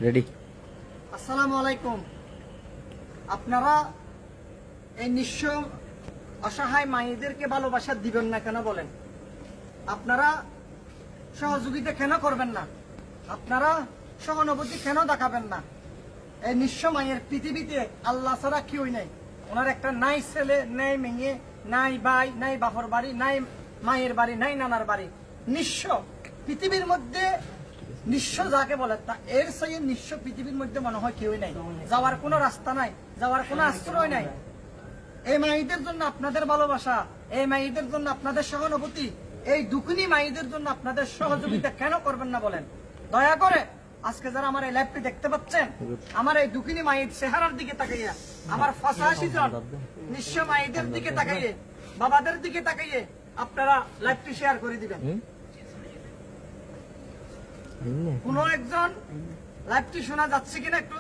Ready. আসসালামু আলাইকুম। আপনারা এই নিঃস্ব অসহায় মায়েদেরকে ভালোবাসা দিবেন না কেন বলেন? আপনারা সহযোগিতা কেন করবেন না? আপনারা সহানুভূতি কেন দেখাবেন না? এই নিঃস্ব মায়ের পৃথিবীতে আল্লাহ ছাড়া কেউই নাই। ওনার একটা নাই ছেলে, নাই মেয়ে, নাই ভাই, নাই বাপর বাড়ি, নাই মায়ের বাড়ি, নাই নানার বাড়ি, নিঃস্ব। পৃথিবীর মধ্যে নিঃস্ব যাকে বলে তা এর সেই নিঃস্ব পৃথিবীর মধ্যে মনে হয় কেউই নাই। যাওয়ার কোনো রাস্তা নাই, যাওয়ার কোনো আশ্রয় নাই। এই মায়েদের জন্য আপনাদের ভালোবাসা, এই মায়েদের জন্য আপনাদের সহানুভূতি, এই দুঃখিনী মায়েদের জন্য আপনাদের সহযোগিতা কেন করবেন না বলেন? দয়া করে আজকে যারা আমার এই লাইভটি দেখতে পাচ্ছেন, আমার এই দুঃখিনী মায়ের চেহারার দিকে তাকাইয়া, আমার 85 জন নিঃস্ব মায়েদের দিকে তাকাইয়ে, বাবাদের দিকে তাকাইয়ে আপনারা লাইভটি শেয়ার করে দিবেন। কোন একজন লাইভটি শোনা যাচ্ছে কিনা একটু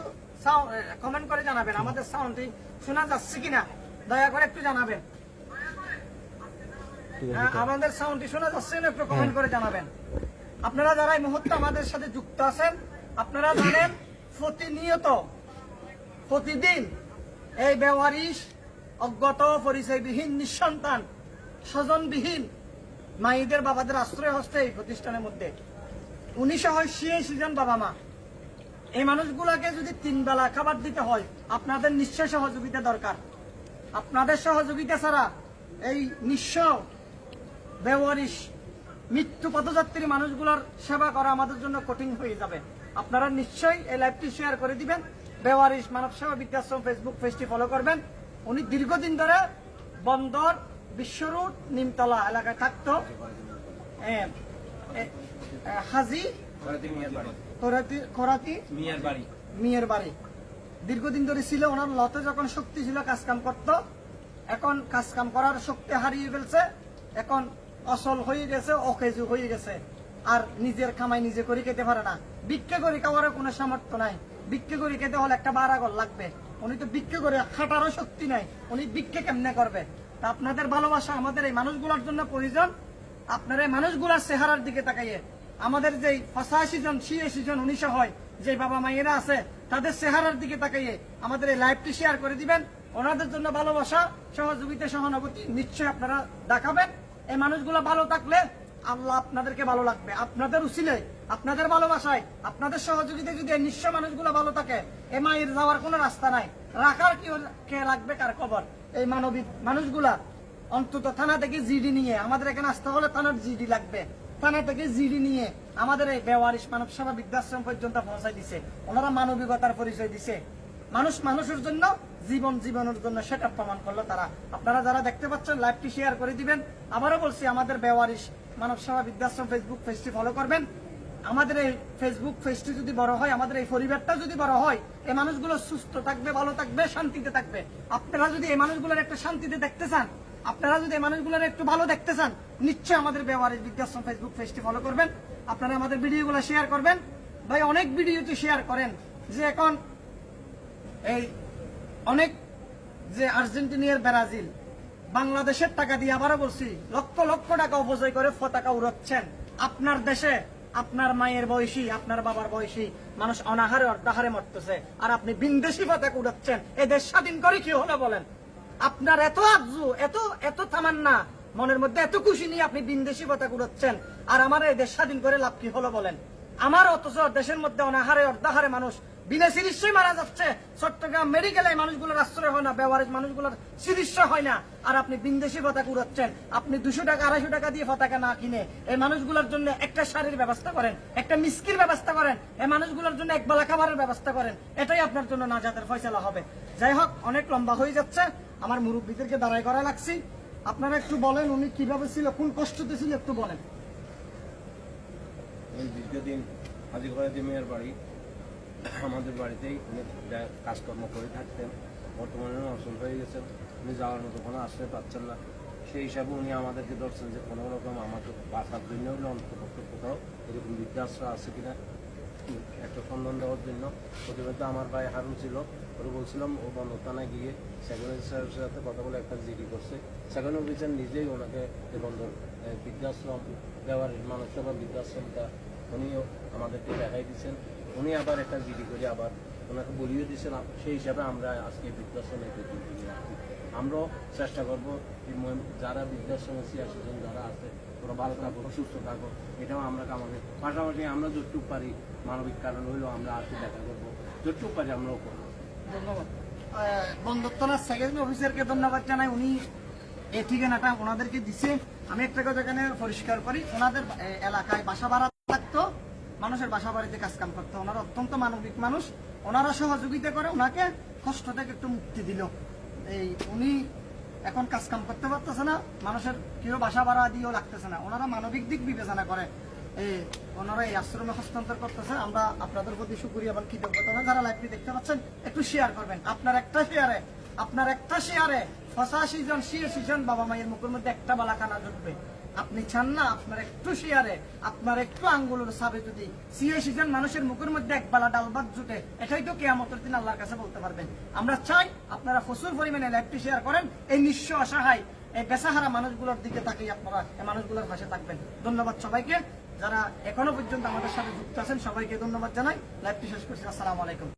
কমেন্ট করে জানাবেন। আমাদের সাউন্ডটি শোনা যাচ্ছে কিনা দয়া করে একটু জানাবেন। আমাদের সাউন্ডটি শোনা যাচ্ছে কিনা একটু কমেন্ট করে জানাবেন। আপনারা যারা এই মুহূর্তে আমাদের সাথে যুক্ত আছেন, আপনারা জানেন প্রতিনিয়ত প্রতিদিন এই বেওয়ারিশ, অজ্ঞাত, পরিচয়বিহীন, নিঃসন্তান, স্বজনবিহীন মায়েদের বাবাদের আশ্রয় হচ্ছে এই প্রতিষ্ঠানের মধ্যে 1986 জন বাবা মা। এই মানুষগুলোকে যদি 3 বেলা খাবার দিতে হয়, আপনাদের নিশ্চয় সহযোগিতা দরকার। আপনাদের সহযোগিতা ছাড়া এই নিঃস্ব বেওয়ারিশ মৃত্যু পথযাত্রী মানুষগুলোর সেবা করা আমাদের জন্য কঠিন হয়ে যাবে। আপনারা নিশ্চয়ই এই লাইভটি শেয়ার করে দিবেন। বেওয়ারিশ মানব সেবা বৃদ্ধাশ্রম ফেসবুক পেজটি ফলো করবেন। উনি দীর্ঘদিন ধরে বন্দর, বিশ্ব রোড, নিমতলা এলাকায় থাকতো। হাজি খরাতি মিয়ার বাড়ি দীর্ঘদিন ধরে ছিল। ওনার লতে যখন শক্তি ছিল, কাজ কাম করত। এখন কাজ কাম করার শক্তি হারিয়ে ফেলছে। এখন অসল হয়ে গেছে, অকেজু হয়ে গেছে। আর নিজের কামাই নিজে করে খেতে পারে না। ভিক্ষে করে খাওয়ার কোনো সামর্থ্য নাই। ভিক্ষে করে খেতে হলে একটা বারাগর লাগবে। উনি তো ভিক্ষে করে খাটারও শক্তি নাই। উনি ভিক্ষে কেমনে করবে? তা আপনাদের ভালোবাসা আমাদের এই মানুষগুলোর জন্য প্রয়োজন। আপনারা এই মানুষগুলার চেহারার দিকে তাকাইয়ে, আমাদের যে 85 জন, 86 জন 1900 হয় যে বাবা মায়েরা আছে, তাদের চেহারার দিকে তাকাইয়ে আমাদের এই লাইভটি শেয়ার করে দিবেন। ওনাদের জন্য ভালোবাসা, সহযোগিতা, সহানুভূতি নিশ্চয়ই আপনারা দেখাবেন। এই মানুষগুলো ভালো থাকলে আল্লাহ আপনাদেরকে ভালো লাগবে। আপনাদের উসিলে, আপনাদের ভালোবাসায়, আপনাদের সহযোগিতায় যদি এই নিঃস্ব মানুষগুলো ভালো থাকে, এ মায়ের যাওয়ার কোনো রাস্তা নাই। রাখার কে লাগবে কার খবর? এই মানবিক মানুষগুলা অন্তত থানা থেকে জিডি নিয়ে, আমাদের এখানে আসতে হলে থানার জিডি লাগবে। থানা থেকে জিডি নিয়ে আমাদের এই বেওয়ারিশ মানব সেবা বৃদ্ধাশ্রম পর্যন্ত পৌঁছায় দিছে। ওনারা মানবিকতার পরিচয় দিছে। মানুষ মানুষের জন্য, জীবন জীবনের জন্য, সেটা প্রমাণ করলো তারা। আপনারা যারা দেখতে পাচ্ছেন লাইভটি শেয়ার করে দিবেন। আবারও বলছি, আমাদের বেওয়ারিশ মানব সেবা বৃদ্ধাশ্রম ফেসবুক পেজটি ফলো করবেন। আমাদের এই ফেসবুক পেজটি যদি বড় হয়, আমাদের এই পরিবারটা যদি বড় হয়, এই মানুষগুলো সুস্থ থাকবে, ভালো থাকবে, শান্তিতে থাকবে। আপনারা যদি এই মানুষগুলোর একটা শান্তিতে দেখতে চান, আপনারা যদি এই মানুষগুলোর একটু ভালো দেখতে চান, নিশ্চয়ই আমাদের বেওয়ারিশ বৃদ্ধাশ্রম ফেসবুক পেজটি ফলো করবেন। আপনারা আমাদের ভিডিওগুলো শেয়ার করবেন। ভাই অনেক ভিডিও তো শেয়ার করেন যে এখন এই অনেক যে আর্জেন্টিনিয়ার, ব্রাজিল, বাংলাদেশের টাকা দিয়ে, আবারও বলছি, লক্ষ লক্ষ টাকা অপচয় করে পতাকা উড়াচ্ছেন। আপনার দেশে আপনার মায়ের বয়সী, আপনার বাবার বয়সী মানুষ অনাহারে অর্ধাহারে মরতেছে, আর আপনি বিদেশি পতাকা উড়াচ্ছেন। এই দেশ স্বাধীন করে কি হলো বলেন? আপনার এত আরজু, এত এত তামান্না, মনের মধ্যে এত খুশি নিয়ে আপনি বিদেশি পতাকা উড়াচ্ছেন, আর আমার এই দেশ স্বাধীন করে লাভ কি হলো বলেন? আমার অথচ দেশের মধ্যে অনাহারে অর্ধাহারে মানুষ বিনা চিকিৎসায় মারা যাচ্ছে। চট্টগ্রাম মেডিকেলে মানুষগুলোর আশ্রয় হয় না, বেওয়ারিশ মানুষগুলোর চিকিৎসা হয় না, আর আপনি বিদেশি পতাকা উড়াচ্ছেন। আপনি 200 টাকা 250 টাকা দিয়ে পতাকা না কিনে এই মানুষগুলোর জন্য একটা শাড়ির ব্যবস্থা করেন, একটা মিষ্টির ব্যবস্থা করেন, এই মানুষগুলোর জন্য একবেলা খাবারের ব্যবস্থা করেন। এটাই আপনার জন্য নাজাতের ফয়সালা হবে। যাই হোক, অনেক লম্বা হয়ে যাচ্ছে, আমার মুরব্বীদেরকে দাঁড়াই করা লাগছি। আপনারা একটু বলেন উনি কিভাবে ছিল, কোন কষ্টতে ছিল, একটু বলেন। দীর্ঘদিন হাজি খরাতি মিয়ার বাড়ি, আমাদের বাড়িতেই উনি কাজকর্ম করে থাকতেন। বর্তমানে অসল হয়ে গেছেন, উনি যাওয়ার মতো কোনো আশ্রয় পাচ্ছেন না। সেই হিসাবে উনি আমাদেরকে ধরছেন যে কোনো রকম আমাকে বাঁচার জন্য হলে অন্তত কোথাও এরকম বৃদ্ধাশ্রয় আছে কিনা একটা সন্ধান দেওয়ার জন্য। প্রতিমধ্যে আমার ভাই হারুন ছিল, ওরা বলছিলাম ও বন্দর থানায় গিয়ে সেকেন্ডারি স্যারের সাথে কথা বলে একটা জিডি করছে। সেকেন্ড অফিসার নিজেই ওনাকে বন্দর বৃদ্ধাশ্রম, বেওয়ারিশ মানব সেবা বৃদ্ধাশ্রমটা উনিও আমাদেরকে দেখাই দিচ্ছেন। উনি আবার একটা জিডি করে আবার ওনাকে বলিয়ে দিয়েছিলাম, সেই হিসাবে আমরা আজকে বৃদ্ধাশ্রমে আমরাও চেষ্টা করবো যারা বৃদ্ধাশ্রমে সিয়াসন যারা আছে ওরা ভালো থাকো সুস্থ থাকো, এটাও আমরা কামাবো। পাশাপাশি আমরা যতটুকু পারি মানবিক কারণ হইলেও আমরা আসলে দেখা করবো, যতটুকু পারি আমরাও করবো। ধন্যবাদ বন্ধুত্বনাথ সেকেন্ড অফিসারকে ধন্যবাদ জানাই, উনি এই ঠিকানাটা ওনাদেরকে দিছে। আমি একটা কথা এখানে পরিষ্কার করি, ওনাদের এলাকায় বাসা ভাড়া থাকতো, মানুষের বাসা বাড়িতে কাজ কাম করতো, ওনারা অত্যন্ত মানবিক মানুষ, ওনারা সহযোগিতা করে ওনাকে কষ্ট থেকে একটু মুক্তি দিল। এই উনি এখন কাজ কাম করতে পারতেছে না, মানুষের কেউ বাসা ভাড়া দিয়েও লাগতেছে না, ওনারা মানবিক দিক বিবেচনা করে ওনারা এই আশ্রমে হস্তান্তর করতেছে। আমরা আপনাদের প্রতি শুকরিয়া এবং কৃতজ্ঞতা, যারা লাইভটি দেখতে পাচ্ছেন একটু শেয়ার করবেন। আপনার একটা শেয়ারে 85 জন 86 জন বাবা মায়ের মুখের মধ্যে একটা বালা খানা জুটবে। আপনি চান না আপনার একটু শেয়ারে, আপনার একটু আঙ্গুলের সাবে যদি 86 জন মানুষের মুখের মধ্যে এক বালা ডাল ভাত জুটে, এটাই তো কিয়ামতের দিন আল্লাহর কাছে বলতে পারবেন। আমরা চাই আপনারা প্রচুর পরিমাণে লাইভটি শেয়ার করেন, এই নিঃস্ব অসহায় এই বেসাহারা মানুষগুলোর দিকে তাকিয়ে আপনারা এই মানুষগুলোর পাশে থাকবেন। ধন্যবাদ সবাইকে, যারা এখনো পর্যন্ত আমাদের সাথে যুক্ত আছেন সবাইকে ধন্যবাদ জানাই। লাইভটি শেষ করছি, আসসালামু আলাইকুম।